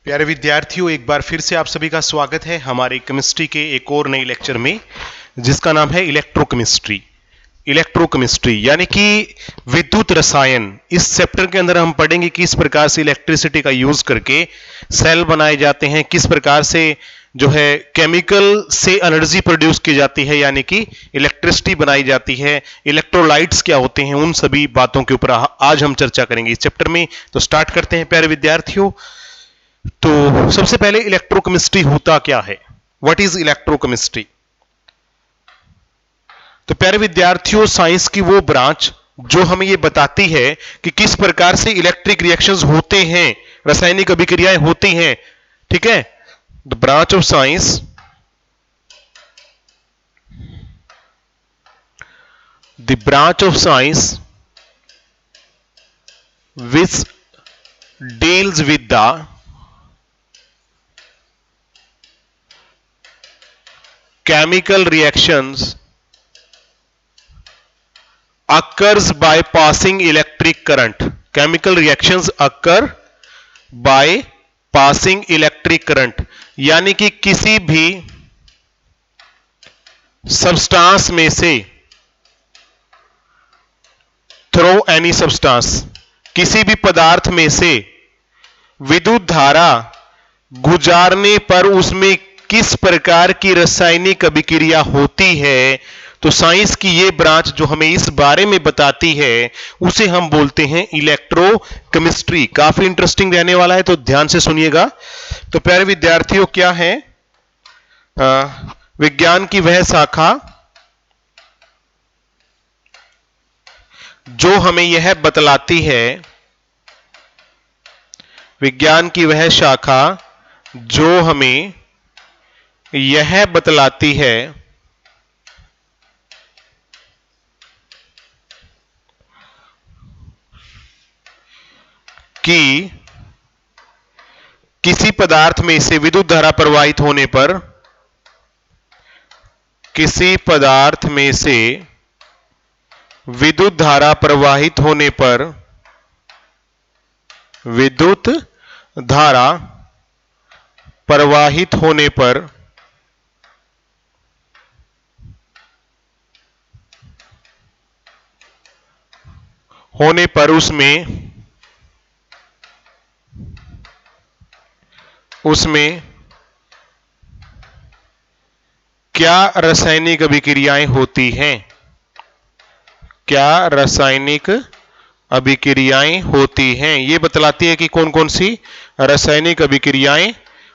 प्यारे विद्यार्थियों, एक बार फिर से आप सभी का स्वागत है हमारे केमिस्ट्री के एक और नए लेक्चर में, जिसका नाम है इलेक्ट्रोकेमिस्ट्री। इलेक्ट्रोकेमिस्ट्री यानी कि विद्युत रसायन। इस चैप्टर के अंदर हम पढ़ेंगे किस प्रकार से इलेक्ट्रिसिटी का यूज करके सेल बनाए जाते हैं, किस प्रकार से जो है केमिकल से एनर्जी प्रोड्यूस की जाती है, यानी कि इलेक्ट्रिसिटी बनाई जाती है। इलेक्ट्रोलाइट्स क्या होते हैं, उन सभी बातों के ऊपर आज हम चर्चा करेंगे इस चैप्टर में। तो स्टार्ट करते हैं प्यारे विद्यार्थियों। तो सबसे पहले इलेक्ट्रोकेमिस्ट्री होता क्या है, व्हाट इज इलेक्ट्रोकेमिस्ट्री। तो प्यारे विद्यार्थियों, साइंस की वो ब्रांच जो हमें ये बताती है कि किस प्रकार से इलेक्ट्रिक रिएक्शंस होते हैं, रासायनिक अभिक्रियाएं होती हैं। ठीक है, the branch of science which deals with the chemical reactions occurs by passing electric current. Chemical reactions occur by passing electric current, यानी कि किसी भी सब्सटेंस में से, थ्रो एनी सब्सटेंस, किसी भी पदार्थ में से विद्युत धारा गुजारने पर उसमें किस प्रकार की रासायनिक अभिक्रिया होती है। तो साइंस की ये ब्रांच जो हमें इस बारे में बताती है उसे हम बोलते हैं इलेक्ट्रोकेमिस्ट्री। काफी इंटरेस्टिंग रहने वाला है, तो ध्यान से सुनिएगा। तो प्यारे विद्यार्थियों, क्या है विज्ञान की वह शाखा जो हमें यह बतलाती है, विज्ञान की वह शाखा जो हमें यह बतलाती है कि किसी पदार्थ में से विद्युत धारा प्रवाहित होने पर, किसी पदार्थ में से विद्युत धारा प्रवाहित होने पर, विद्युत धारा प्रवाहित होने पर उसमें क्या रासायनिक अभिक्रियाएं होती हैं, क्या रासायनिक अभिक्रियाएं होती हैं। ये बतलाती है कि कौन कौन सी रासायनिक अभिक्रियाएं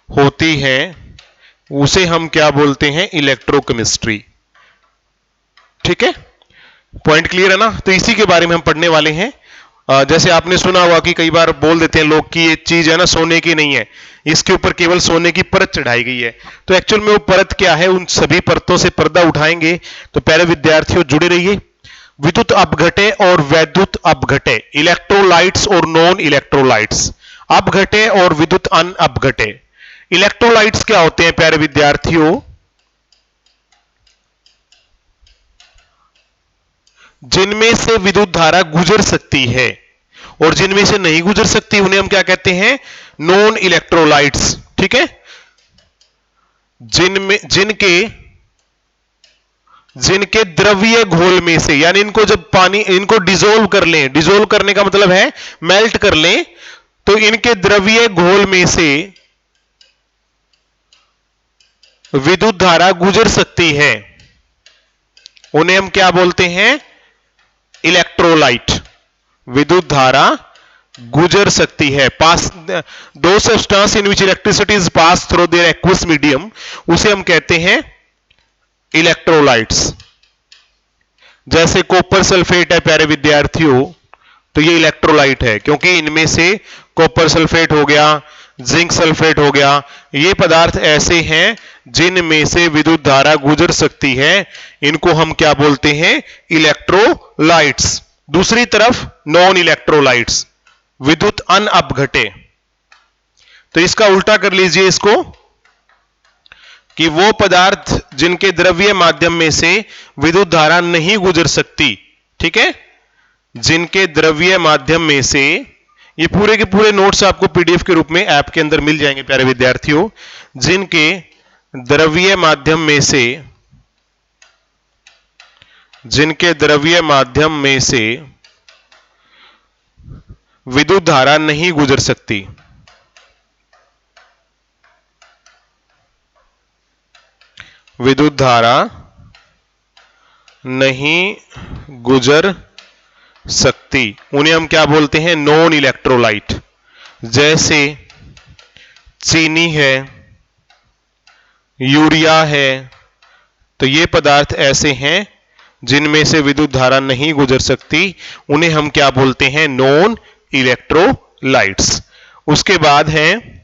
होती हैं, उसे हम क्या बोलते हैं, इलेक्ट्रोकेमिस्ट्री। ठीक है, पॉइंट क्लियर है ना। तो इसी के बारे में हम पढ़ने वाले हैं। जैसे आपने सुना होगा कि कई बार बोल देते हैं लोग कि ये चीज है ना सोने की नहीं है, इसके ऊपर केवल सोने की परत चढ़ाई गई है। तो एक्चुअल में वो परत क्या है, उन सभी परतों से पर्दा उठाएंगे। तो प्यारे विद्यार्थियों जुड़े रहिए। विद्युत अपघटे और वैद्युत अपघटे, इलेक्ट्रोलाइट्स और नॉन इलेक्ट्रोलाइट्स, अपघटे और विद्युत अन अपघटे। इलेक्ट्रोलाइट्स क्या होते हैं प्यारे विद्यार्थियों, जिनमें से विद्युत धारा गुजर सकती है और जिनमें से नहीं गुजर सकती उन्हें हम क्या कहते हैं, नॉन इलेक्ट्रोलाइट्स। ठीक है, जिनके द्रवीय घोल में से, यानी इनको जब पानी, इनको डिसोल्व कर लें, डिसोल्व करने का मतलब है मेल्ट कर लें, तो इनके द्रवीय घोल में से विद्युत धारा गुजर सकती है, उन्हें हम क्या बोलते हैं, इलेक्ट्रोलाइट। विद्युत धारा गुजर सकती है, पास दो substance in which electricity is pass through their aqueous medium, उसे हम कहते हैं इलेक्ट्रोलाइट्स। जैसे कॉपर सल्फेट है प्यारे विद्यार्थियों, तो ये इलेक्ट्रोलाइट है, क्योंकि इनमें से कॉपर सल्फेट हो गया, जिंक सल्फेट हो गया, ये पदार्थ ऐसे हैं जिनमें से विद्युत धारा गुजर सकती है, इनको हम क्या बोलते हैं, इलेक्ट्रोलाइट्स। दूसरी तरफ नॉन इलेक्ट्रोलाइट्स, विद्युत अन अपघटे। तो इसका उल्टा कर लीजिए इसको, कि वो पदार्थ जिनके द्रव्य माध्यम में से विद्युत धारा नहीं गुजर सकती। ठीक है, जिनके द्रव्य माध्यम में से ये पूरे के पूरे नोट्स आपको पीडीएफ के रूप में ऐप के अंदर मिल जाएंगे प्यारे विद्यार्थियों। जिनके द्रवीय माध्यम में से विद्युत धारा नहीं गुजर सकती, विद्युत धारा नहीं गुजर सकती, उन्हें हम क्या बोलते हैं? Non electrolyte. जैसे चीनी है, यूरिया है, तो ये पदार्थ ऐसे हैं जिनमें से विद्युत धारा नहीं गुजर सकती, उन्हें हम क्या बोलते हैं? Non electrolytes. उसके बाद है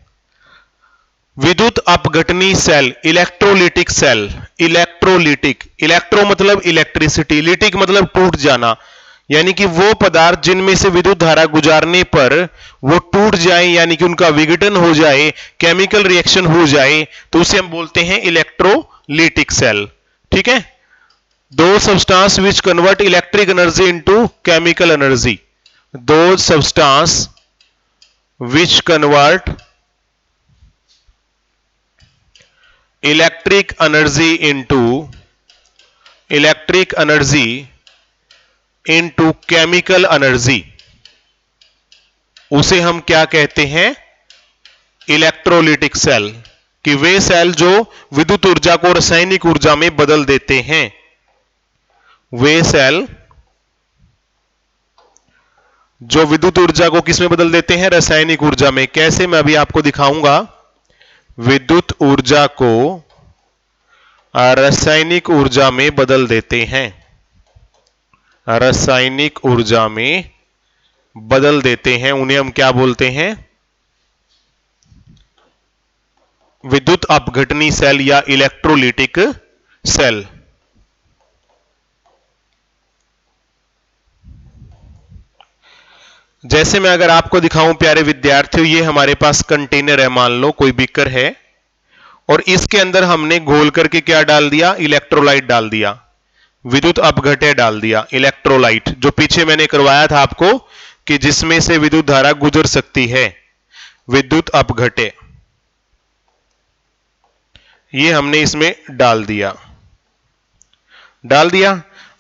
विद्युत अपघटनी सेल, इलेक्ट्रोलिटिक सेल। इलेक्ट्रो मतलब इलेक्ट्रिसिटी, लिटिक मतलब टूट जाना, यानी कि वो पदार्थ जिनमें से विद्युत धारा गुजारने पर वो टूट जाए, यानी कि उनका विघटन हो जाए, केमिकल रिएक्शन हो जाए, तो उसे हम बोलते हैं इलेक्ट्रोलिटिक सेल। ठीक है। दो substance which convert electric energy into chemical energy, दो substance which convert electric energy into chemical energy, उसे हम क्या कहते हैं? Electrolytic cell. कि वे सेल जो विद्युत ऊर्जा को रासायनिक ऊर्जा में बदल देते हैं, वे सेल जो विद्युत ऊर्जा को किस में बदल देते हैं? रासायनिक ऊर्जा में। कैसे? मैं अभी आपको दिखाऊंगा। विद्युत ऊर्जा को रासायनिक ऊर्जा में बदल देते हैं, रासायनिक ऊर्जा में बदल देते हैं, उन्हें हम क्या बोलते हैं? विद्युत अपघटनी सेल या इलेक्ट्रोलिटिक सेल। जैसे मैं अगर आपको दिखाऊं प्यारे विद्यार्थियों, ये हमारे पास कंटेनर है, मान लो कोई बीकर है, और इसके अंदर हमने घोल करके क्या डाल दिया? इलेक्ट्रोलाइट डाल दिया, विद्युत अपघट्य डाल दिया, इलेक्ट्रोलाइट, जो पीछे मैंने करवाया था आपको कि जिसमें से विद्युत धारा गुजर सकती है, विद्युत अपघट्य, ये हमने इसमें डाल दिया।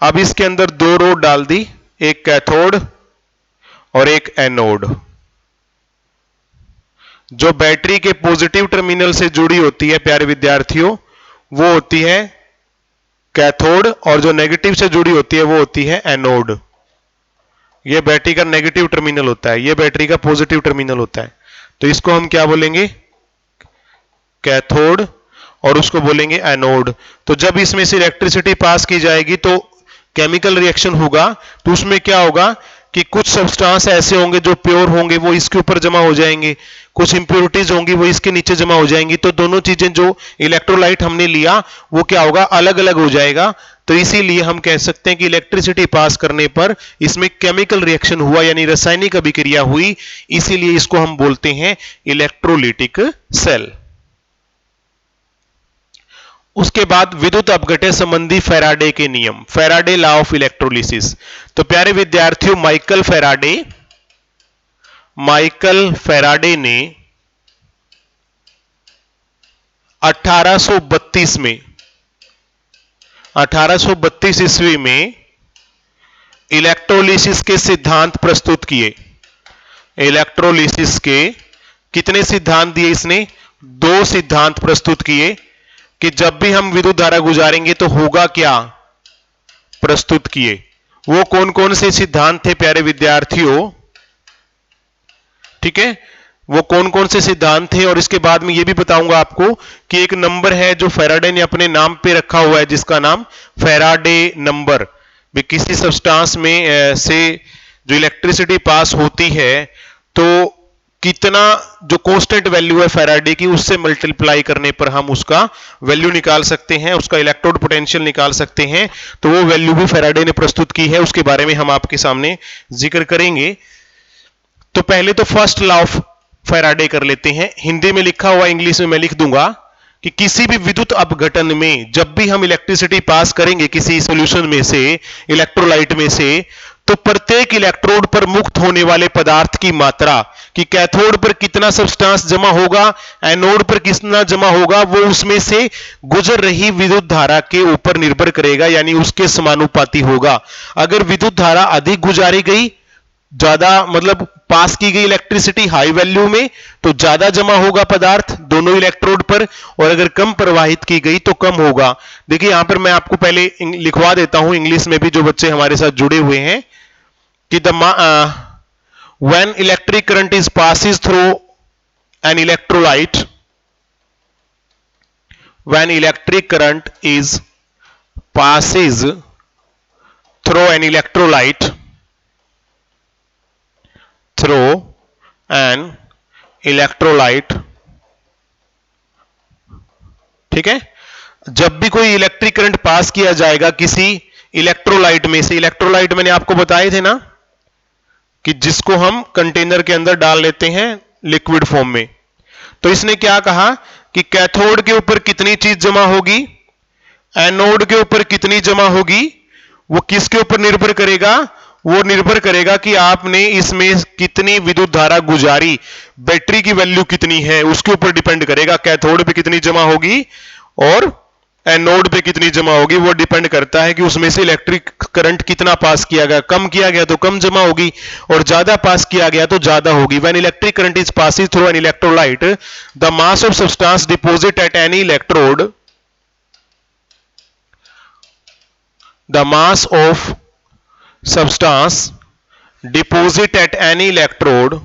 अब इसके अंदर दो रोड डाल दी, एक कैथोड और एक एनोड। जो बैटरी के पॉजिटिव टर्मिनल से जुड़ी होती है प्यारे विद्यार्थियों, वो होती है कैथोड, और जो नेगेटिव से जुड़ी होती है वो होती है एनोड। ये बैटरी का नेगेटिव टर्मिनल होता है, ये बैटरी का पॉजिटिव टर्मिनल होता है। तो इसको हम क्या बोलेंगे? कैथोड, और उसको बोलेंगे एनोड। तो जब इसमें से इलेक्ट्रिसिटी पास की जाएगी तो केमिकल रिएक्शन होगा, तो उसमें क्या होगा कि कुछ सब्सटेंस ऐसे होंगे जो प्योर होंगे, वो इसके ऊपर जमा हो जाएंगे, कुछ इंप्योरिटीज होंगी वो इसके नीचे जमा हो जाएंगी। तो दोनों चीजें जो इलेक्ट्रोलाइट हमने लिया वो क्या होगा? अलग अलग हो जाएगा। तो इसीलिए हम कह सकते हैं कि इलेक्ट्रिसिटी पास करने पर इसमें केमिकल रिएक्शन हुआ, यानी रासायनिक अभिक्रिया हुई, इसीलिए इसको हम बोलते हैं इलेक्ट्रोलिटिक सेल। उसके बाद विद्युत अपघट्य संबंधी फैराडे के नियम, फैराडे लॉ ऑफ इलेक्ट्रोलिसिस। तो प्यारे विद्यार्थियों, माइकल फैराडे ने 1832 ईस्वी में इलेक्ट्रोलिसिस के सिद्धांत प्रस्तुत किए। इलेक्ट्रोलिसिस के कितने सिद्धांत दिए इसने? 2 सिद्धांत प्रस्तुत किए कि जब भी हम विद्युत धारा गुजारेंगे तो होगा क्या, प्रस्तुत किए। वो कौन कौन से सिद्धांत थे प्यारे विद्यार्थियों? ठीक है, वो कौन कौन से सिद्धांत थे, और इसके बाद में ये भी बताऊंगा आपको कि एक नंबर है जो फैराडे ने अपने नाम पे रखा हुआ है, जिसका नाम फैराडे नंबर। भी किसी सब्सटेंस में से जो इलेक्ट्रिसिटी पास होती है तो कितना जो कांस्टेंट वैल्यू है फैराडे की, उससे मल्टीप्लाई करने पर हम उसका वैल्यू निकाल सकते हैं, उसका इलेक्ट्रोड पोटेंशियल निकाल सकते हैं। तो वो वैल्यू भी फैराडे ने प्रस्तुत की है, उसके बारे में हम आपके सामने जिक्र करेंगे। तो पहले तो फर्स्ट लॉ ऑफ फैराडे कर लेते हैं। हिंदी में लिखा हुआ, इंग्लिश में मैं लिख दूंगा कि किसी भी विद्युत अपघटन में जब भी हम इलेक्ट्रिसिटी पास करेंगे किसी सॉल्यूशन में से, इलेक्ट्रोलाइट में से, तो प्रत्येक इलेक्ट्रोड पर मुक्त होने वाले पदार्थ की मात्रा कि कैथोड पर कितना सब्सटेंस जमा होगा, एनोड पर कितना जमा होगा, वो उसमें से गुजर रही विद्युत धारा के ऊपर निर्भर करेगा, यानी उसके समानुपाती होगा। अगर विद्युत धारा अधिक गुजारी गई, ज्यादा मतलब पास की गई इलेक्ट्रिसिटी हाई वैल्यू में, तो ज्यादा जमा होगा पदार्थ दोनों इलेक्ट्रोड पर, और अगर कम प्रवाहित की गई तो कम होगा। देखिए यहां पर मैं आपको पहले लिखवा देता हूं इंग्लिश में भी, जो बच्चे हमारे साथ जुड़े हुए हैं, कि when electric current is passes through an electrolyte, when electric current is passes through an electrolyte, through an electrolyte, ठीक है, जब भी कोई इलेक्ट्रिक करंट पास किया जाएगा किसी इलेक्ट्रोलाइट में से, इलेक्ट्रोलाइट मैंने आपको बताए थे ना कि जिसको हम कंटेनर के अंदर डाल लेते हैं लिक्विड फॉर्म में, तो इसने क्या कहा कि कैथोड के ऊपर कितनी चीज जमा होगी, एनोड के ऊपर कितनी जमा होगी, वो किसके ऊपर निर्भर करेगा, वो निर्भर करेगा कि आपने इसमें कितनी विद्युत धारा गुजारी, बैटरी की वैल्यू कितनी है उसके ऊपर डिपेंड करेगा। कैथोड पे कितनी जमा होगी और एनोड पे कितनी जमा होगी, वो डिपेंड करता है कि उसमें से इलेक्ट्रिक करंट कितना पास किया गया, कम किया गया तो कम जमा होगी और ज्यादा पास किया गया तो ज्यादा होगी। When electric current is passing through an electrolyte, the mass of substance deposit at any electrode, the mass of substance deposit at any electrode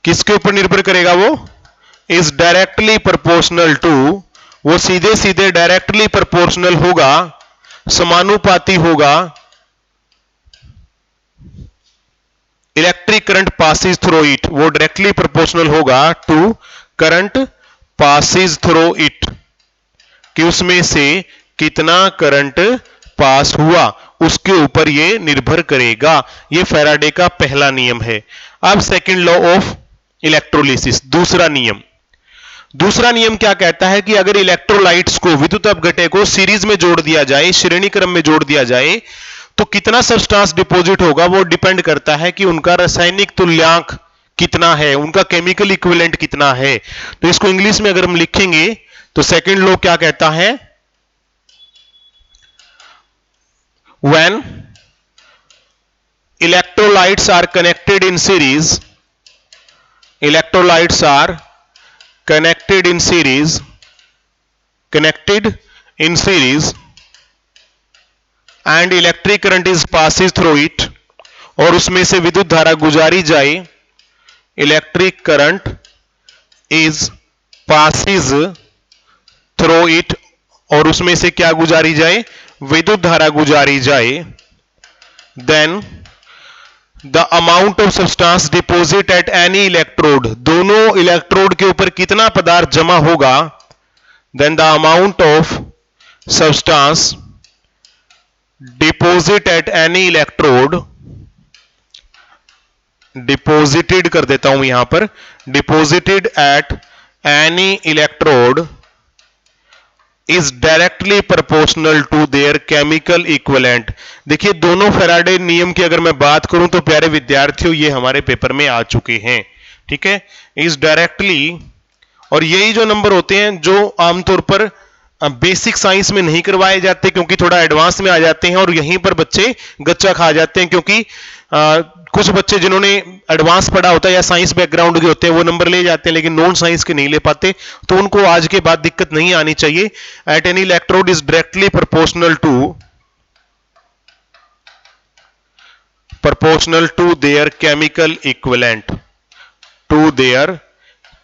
किसके ऊपर निर्भर करेगा, वो is directly proportional to, वो सीधे सीधे डायरेक्टली प्रोपोर्शनल होगा, समानुपाती होगा, electric current passes through it, वो डायरेक्टली प्रोपोर्शनल होगा to current passes through it, कि उसमें से कितना करंट पास हुआ उसके ऊपर यह निर्भर करेगा। यह फैराडे का पहला नियम है। अब सेकंड लॉ ऑफ इलेक्ट्रोलिसिस, दूसरा नियम। दूसरा नियम क्या कहता है कि अगर इलेक्ट्रोलाइट्स को, विद्युत अपघटे को सीरीज में जोड़ दिया जाए, श्रेणी क्रम में जोड़ दिया जाए, तो कितना सब्सटेंस डिपॉजिट होगा, वो डिपेंड करता है कि उनका रासायनिक तुल्यांक कितना है, उनका केमिकल इक्विवेलेंट कितना है। तो इसको इंग्लिश में अगर हम लिखेंगे तो सेकंड लॉ क्या कहता है, when electrolytes are connected in series, electrolytes are connected in series, and electric current is passes through it, और उसमें से विद्युत धारा गुजारी जाए, electric current is passes through it, और उसमें से क्या गुजारी जाए, विद्युत धारा गुजारी जाए, then the amount of substance deposit at any electrode, दोनों इलेक्ट्रोड के ऊपर कितना पदार्थ जमा होगा, then the amount of substance deposit at any electrode, deposited कर देता हूं यहां पर, deposited at any electrode is directly proportional to their chemical equivalent. देखिए दोनों फैराडे नियम की अगर मैं बात करूं तो प्यारे विद्यार्थियों ये हमारे पेपर में आ चुके हैं, ठीक है, इज डायरेक्टली, और यही जो नंबर होते हैं जो आमतौर पर बेसिक साइंस में नहीं करवाए जाते क्योंकि थोड़ा एडवांस में आ जाते हैं, और यहीं पर बच्चे गच्चा खा जाते हैं, क्योंकि कुछ बच्चे जिन्होंने एडवांस पढ़ा होता है या साइंस बैकग्राउंड के होते हैं वो नंबर ले जाते हैं, लेकिन नॉन साइंस के नहीं ले पाते, तो उनको आज के बाद दिक्कत नहीं आनी चाहिए। At any electrode is directly proportional to their chemical equivalent, to their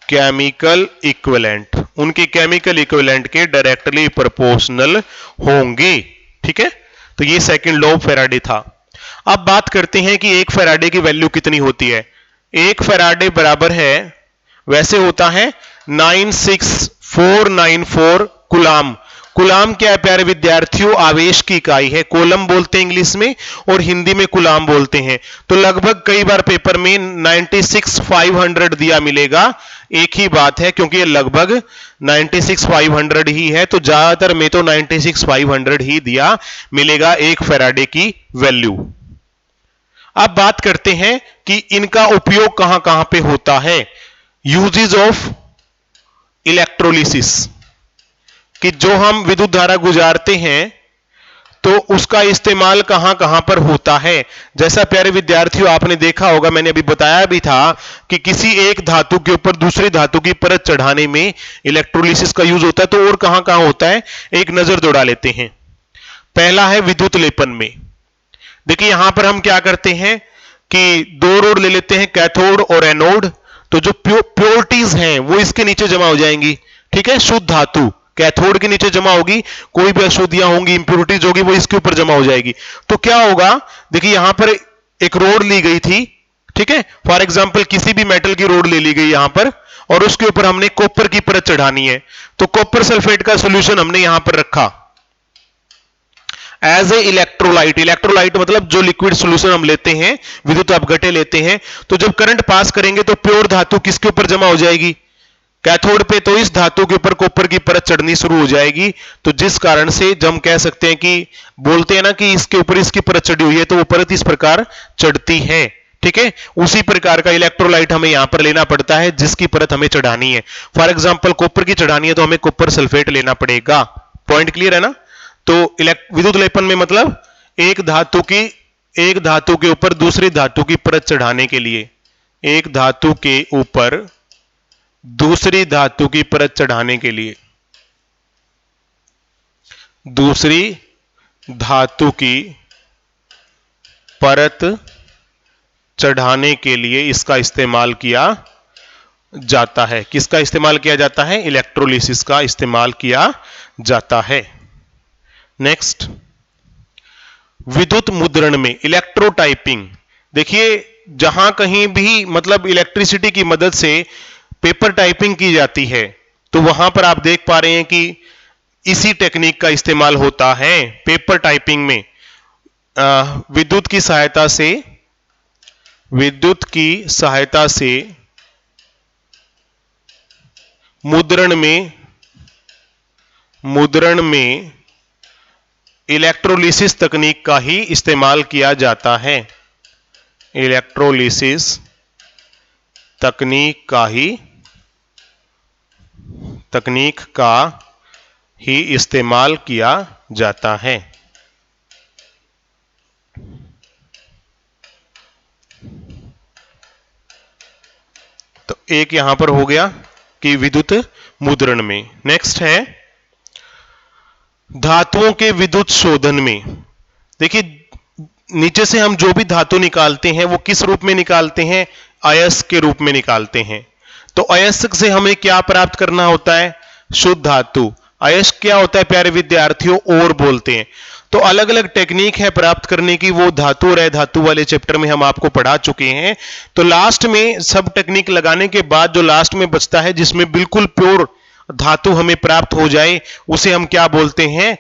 chemical equivalent, उनके केमिकल इक्विवेलेंट के डायरेक्टली प्रोपोर्शनल होंगे, ठीक है। तो ये सेकंड लॉ ऑफ फैराडे था। अब बात करते हैं कि एक फैराडे की वैल्यू कितनी होती है। एक फैराडे बराबर है, वैसे होता है 96494 कूलाम। कूलाम क्या है प्यारे विद्यार्थियों? आवेश की इकाई है। कोलम बोलते हैं इंग्लिश में और हिंदी में कूलाम बोलते हैं। तो लगभग कई बार पेपर में 96,500 दिया मिलेगा। एक ही बात है, क्योंकि ये लगभग 96,500 ही है, तो ज्यादातर में तो 96,500 ही दिया मिलेगा एक फैराडे की वैल्यू। अब बात करते हैं कि इनका उपयोग कहां कहां पे होता है। यूजेस ऑफ इलेक्ट्रोलिसिस, कि जो हम विद्युत धारा गुजारते हैं तो उसका इस्तेमाल कहां कहां पर होता है। जैसा प्यारे विद्यार्थियों आपने देखा होगा, मैंने अभी बताया भी था कि किसी एक धातु के ऊपर दूसरी धातु की परत चढ़ाने में इलेक्ट्रोलिसिस का यूज होता है। तो और कहां कहां होता है, एक नजर दौड़ा लेते हैं। पहला है विद्युत लेपन में। देखिए यहां पर हम क्या करते हैं कि दो रोड ले लेते हैं, कैथोड और एनोड। तो जो प्योरिटीज हैं वो इसके नीचे जमा हो जाएंगी। ठीक है, शुद्ध धातु कैथोड के नीचे जमा होगी, कोई भी अशुद्धियां होंगी, इंप्योरिटीज होगी, वो इसके ऊपर जमा हो जाएगी। तो क्या होगा, देखिए यहां पर एक रोड ली गई थी। ठीक है, फॉर एग्जाम्पल किसी भी मेटल की रोड ले ली गई यहां पर, और उसके ऊपर हमने कॉपर की परत चढ़ानी है। तो कॉपर सल्फेट का सोल्यूशन हमने यहां पर रखा एज ए इलेक्ट्रोलाइट। इलेक्ट्रोलाइट मतलब जो लिक्विड सोल्यूशन हम लेते हैं, विद्युत अपघट्य लेते हैं, तो जब करंट पास करेंगे तो प्योर धातु किसके ऊपर जमा हो जाएगी, कैथोड पे। तो इस धातु के ऊपर कॉपर की परत चढ़नी शुरू हो जाएगी। तो जिस कारण से जब हम कह सकते हैं कि बोलते हैं ना कि इसके ऊपर इसकी परत चढ़ी हुई है, तो वो परत इस प्रकार चढ़ती है। ठीक है, उसी प्रकार का इलेक्ट्रोलाइट हमें यहां पर लेना पड़ता है जिसकी परत हमें चढ़ानी है। फॉर एग्जाम्पल कॉपर की चढ़ानी है तो हमें कॉपर सल्फेट लेना पड़ेगा। पॉइंट क्लियर है ना। तो विद्युत लेपन में मतलब एक धातु के ऊपर दूसरी धातु की परत चढ़ाने के लिए, एक धातु के ऊपर दूसरी धातु की परत चढ़ाने के लिए, दूसरी धातु की परत चढ़ाने के लिए इसका इस्तेमाल किया जाता है। किसका इस्तेमाल किया जाता है? इलेक्ट्रोलिसिस का इस्तेमाल किया जाता है। नेक्स्ट, विद्युत मुद्रण में इलेक्ट्रोटाइपिंग। देखिए जहां कहीं भी मतलब इलेक्ट्रिसिटी की मदद से पेपर टाइपिंग की जाती है, तो वहां पर आप देख पा रहे हैं कि इसी टेक्निक का इस्तेमाल होता है पेपर टाइपिंग में। विद्युत की सहायता से मुद्रण में इलेक्ट्रोलिसिस तकनीक का ही इस्तेमाल किया जाता है। इलेक्ट्रोलिसिस तकनीक का ही इस्तेमाल किया जाता है। तो एक यहां पर हो गया कि विद्युत मुद्रण में। नेक्स्ट है धातुओं के विद्युत शोधन में। देखिए नीचे से हम जो भी धातु निकालते हैं वो किस रूप में निकालते हैं? अयस्क के रूप में निकालते हैं। तो अयस्क से हमें क्या प्राप्त करना होता है? शुद्ध धातु। अयस्क क्या होता है प्यारे विद्यार्थियों? ओर बोलते हैं। तो अलग अलग टेक्निक है प्राप्त करने की, वो धातु और अधातु वाले चैप्टर में हम आपको पढ़ा चुके हैं। तो लास्ट में सब टेक्निक लगाने के बाद जो लास्ट में बचता है, जिसमें बिल्कुल प्योर धातु हमें प्राप्त हो जाए, उसे हम क्या बोलते हैं?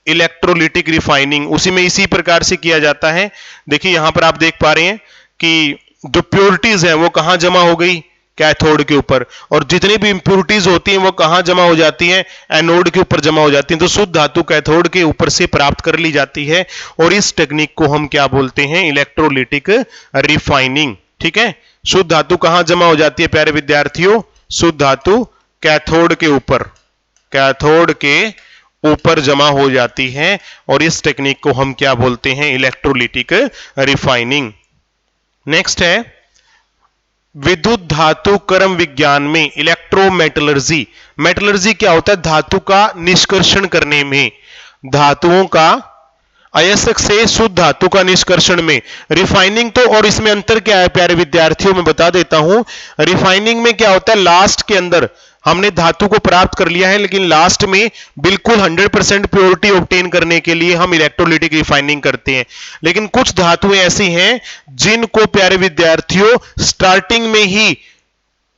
Electrolytic refining. उसी में इसी प्रकार से किया जाता है। देखिए यहां पर आप देख पा रहे हैं कि जो प्योरिटीज है वो कहां जमा हो गई? कैथोड के ऊपर। और जितनी भी इंप्योरिटीज होती हैं वो कहां जमा हो जाती हैं? एनोड के ऊपर जमा हो जाती हैं। तो शुद्ध धातु कैथोड के ऊपर से प्राप्त कर ली जाती है, और इस टेक्निक को हम क्या बोलते हैं? Electrolytic refining. ठीक है, शुद्ध धातु कहां जमा हो जाती है प्यारे विद्यार्थियों? शुद्ध धातु कैथोड के ऊपर जमा हो जाती है, और इस टेक्निक को हम क्या बोलते हैं? Electrolytic refining. नेक्स्ट है विद्युत धातु क्रम विज्ञान में इलेक्ट्रोमेटलर्जी। मेटलर्जी क्या होता है? धातु का निष्कर्षण करने में, धातुओं का अयस्क से शुद्ध धातु का निष्कर्षण में। रिफाइनिंग तो, और इसमें अंतर क्या है प्यारे विद्यार्थियों, मैं बता देता हूं। रिफाइनिंग में क्या होता है? लास्ट के अंदर हमने धातु को प्राप्त कर लिया है, लेकिन लास्ट में बिल्कुल 100% प्योरिटी ऑब्टेन करने के लिए हम इलेक्ट्रोलिटिक रिफाइनिंग करते हैं। लेकिन कुछ धातुएं ऐसी हैं जिनको प्यारे विद्यार्थियों स्टार्टिंग में ही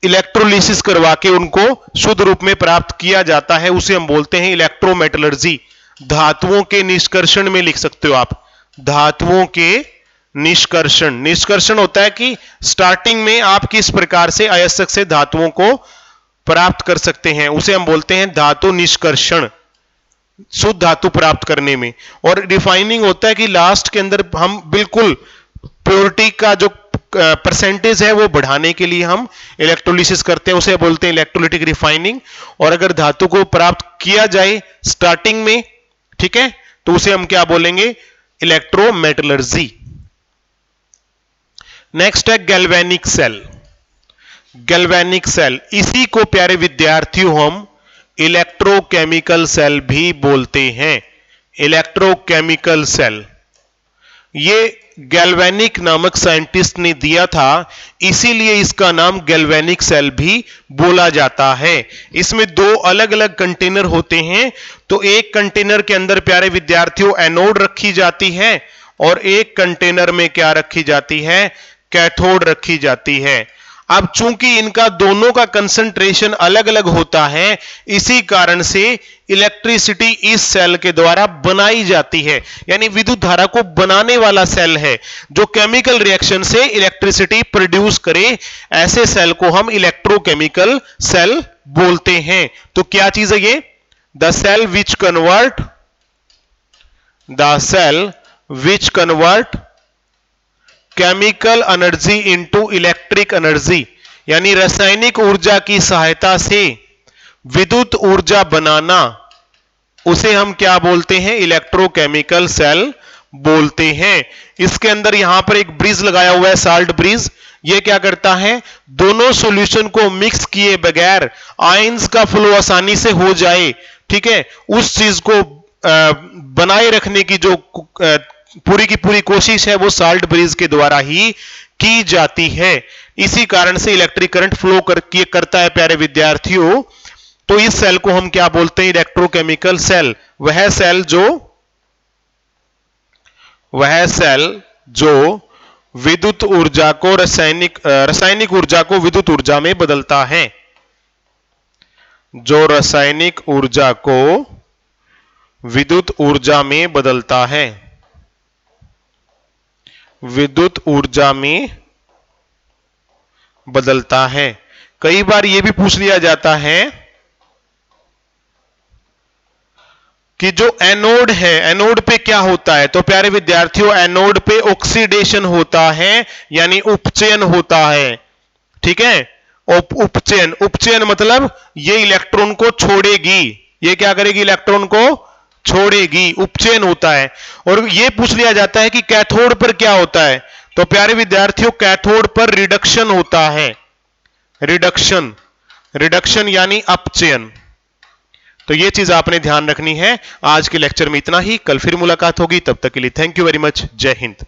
इलेक्ट्रोलिसिस करवा के उनको शुद्ध रूप में प्राप्त किया जाता है, उसे हम बोलते हैं इलेक्ट्रोमेटलर्जी। धातुओं के निष्कर्षण में लिख सकते हो आप, धातुओं के निष्कर्षण। निष्कर्षण होता है कि स्टार्टिंग में आप किस प्रकार से अयस्क से धातुओं को प्राप्त कर सकते हैं, उसे हम बोलते हैं धातु निष्कर्षण, शुद्ध धातु प्राप्त करने में। और रिफाइनिंग होता है कि लास्ट के अंदर हम बिल्कुल प्योरिटी का जो परसेंटेज है वो बढ़ाने के लिए हम इलेक्ट्रोलिसिस करते हैं, उसे बोलते हैं इलेक्ट्रोलिटिक रिफाइनिंग। और अगर धातु को प्राप्त किया जाए स्टार्टिंग में, ठीक है, तो उसे हम क्या बोलेंगे, इलेक्ट्रोमेटलर्जी। नेक्स्ट है गैल्वेनिक सेल। गैल्वेनिक सेल, इसी को प्यारे विद्यार्थियों हम इलेक्ट्रोकेमिकल सेल भी बोलते हैं, इलेक्ट्रोकेमिकल सेल। ये गैल्वेनिक नामक साइंटिस्ट ने दिया था, इसीलिए इसका नाम गैल्वेनिक सेल भी बोला जाता है। इसमें दो अलग अलग कंटेनर होते हैं, तो एक कंटेनर के अंदर प्यारे विद्यार्थियों एनोड रखी जाती है और एक कंटेनर में क्या रखी जाती है, कैथोड रखी जाती है। अब चूंकि इनका दोनों का कंसंट्रेशन अलग अलग होता है, इसी कारण से इलेक्ट्रिसिटी इस सेल के द्वारा बनाई जाती है, यानी विद्युत धारा को बनाने वाला सेल है जो केमिकल रिएक्शन से इलेक्ट्रिसिटी प्रोड्यूस करे, ऐसे सेल को हम इलेक्ट्रोकेमिकल सेल बोलते हैं। तो क्या चीज है ये, the cell which convert chemical energy into electric energy, यानी रासायनिक ऊर्जा की सहायता से विद्युत ऊर्जा बनाना, उसे हम क्या बोलते हैं, इलेक्ट्रोकेमिकल सेल बोलते हैं। इसके अंदर यहां पर एक ब्रिज लगाया हुआ है, साल्ट ब्रिज। ये क्या करता है, दोनों सॉल्यूशन को मिक्स किए बगैर आयंस का फ्लो आसानी से हो जाए, ठीक है, उस चीज को बनाए रखने की जो पूरी की पूरी कोशिश है वो साल्ट ब्रिज के द्वारा ही की जाती है। इसी कारण से इलेक्ट्रिक करंट फ्लो करता है प्यारे विद्यार्थियों। तो इस सेल को हम क्या बोलते हैं, इलेक्ट्रोकेमिकल सेल। वह सेल जो विद्युत ऊर्जा को रासायनिक ऊर्जा को विद्युत ऊर्जा में बदलता है, जो रासायनिक ऊर्जा को विद्युत ऊर्जा में बदलता है, विद्युत ऊर्जा में बदलता है। कई बार यह भी पूछ लिया जाता है कि जो एनोड है, एनोड पे क्या होता है, तो प्यारे विद्यार्थियों एनोड पे ऑक्सीडेशन होता है, यानी उपचयन होता है, ठीक है। उपचयन मतलब ये इलेक्ट्रॉन को छोड़ेगी, ये क्या करेगी, इलेक्ट्रॉन को छोड़ेगी, उपचयन होता है। और यह पूछ लिया जाता है कि कैथोड पर क्या होता है, तो प्यारे विद्यार्थियों कैथोड पर रिडक्शन होता है, रिडक्शन यानी अपचयन। तो यह चीज आपने ध्यान रखनी है। आज के लेक्चर में इतना ही, कल फिर मुलाकात होगी, तब तक के लिए थैंक यू वेरी मच, जय हिंद।